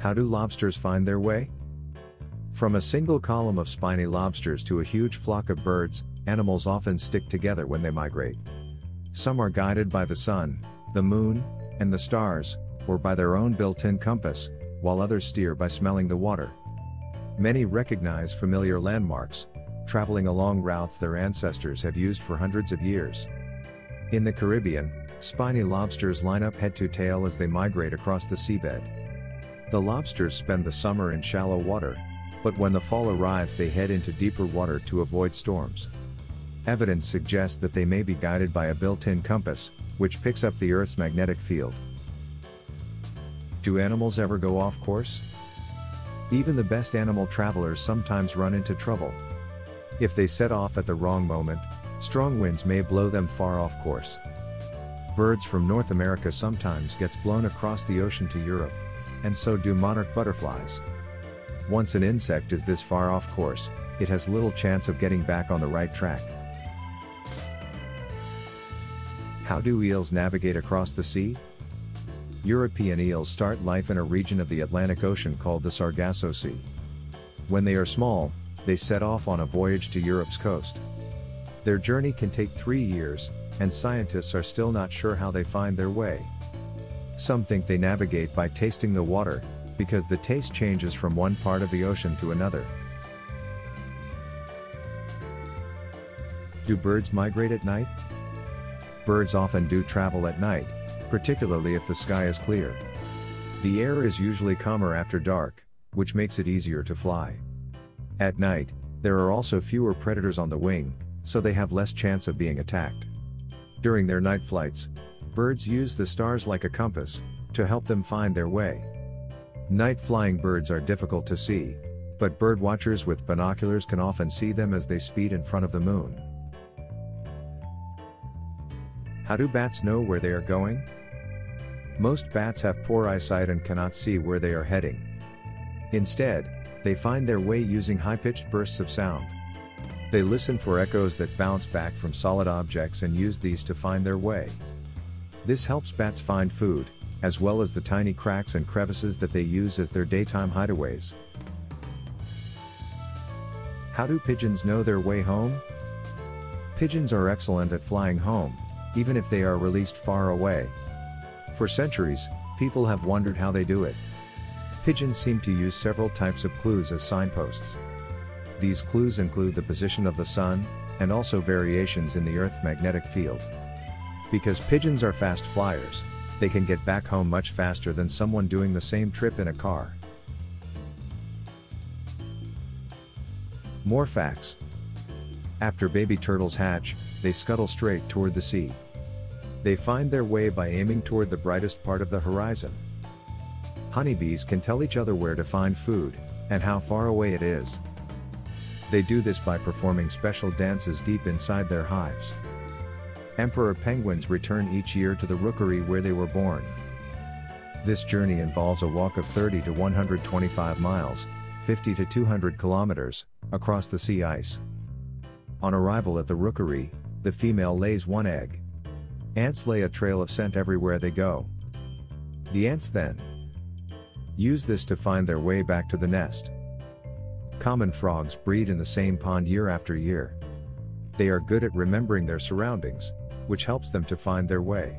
How do lobsters find their way? From a single column of spiny lobsters to a huge flock of birds, animals often stick together when they migrate. Some are guided by the sun, the moon, and the stars, or by their own built-in compass, while others steer by smelling the water. Many recognize familiar landmarks, traveling along routes their ancestors have used for hundreds of years. In the Caribbean, spiny lobsters line up head to tail as they migrate across the seabed. The lobsters spend the summer in shallow water, but when the fall arrives they head into deeper water to avoid storms. Evidence suggests that they may be guided by a built-in compass, which picks up the Earth's magnetic field. Do animals ever go off course? Even the best animal travelers sometimes run into trouble. If they set off at the wrong moment, strong winds may blow them far off course. Birds from North America sometimes gets blown across the ocean to Europe, and so do monarch butterflies. Once an insect is this far off course, it has little chance of getting back on the right track. How do eels navigate across the sea? European eels start life in a region of the Atlantic Ocean called the Sargasso Sea. When they are small, they set off on a voyage to Europe's coast. Their journey can take 3 years, and scientists are still not sure how they find their way. Some think they navigate by tasting the water, because the taste changes from one part of the ocean to another. Do birds migrate at night? Birds often do travel at night, particularly if the sky is clear. The air is usually calmer after dark, which makes it easier to fly. At night, there are also fewer predators on the wing, so they have less chance of being attacked. During their night flights, birds use the stars like a compass to help them find their way. Night flying birds are difficult to see, but bird watchers with binoculars can often see them as they speed in front of the moon. How do bats know where they are going? Most bats have poor eyesight and cannot see where they are heading. Instead, they find their way using high-pitched bursts of sound. They listen for echoes that bounce back from solid objects and use these to find their way. This helps bats find food, as well as the tiny cracks and crevices that they use as their daytime hideaways. How do pigeons know their way home? Pigeons are excellent at flying home, even if they are released far away. For centuries, people have wondered how they do it. Pigeons seem to use several types of clues as signposts. These clues include the position of the sun, and also variations in the Earth's magnetic field. Because pigeons are fast flyers, they can get back home much faster than someone doing the same trip in a car. More facts. After baby turtles hatch, they scuttle straight toward the sea. They find their way by aiming toward the brightest part of the horizon. Honeybees can tell each other where to find food, and how far away it is. They do this by performing special dances deep inside their hives. Emperor penguins return each year to the rookery where they were born. This journey involves a walk of 30 to 125 miles, 50 to 200 kilometers, across the sea ice. On arrival at the rookery, the female lays one egg. Ants lay a trail of scent everywhere they go. The ants then use this to find their way back to the nest. Common frogs breed in the same pond year after year. They are good at remembering their surroundings, which helps them to find their way.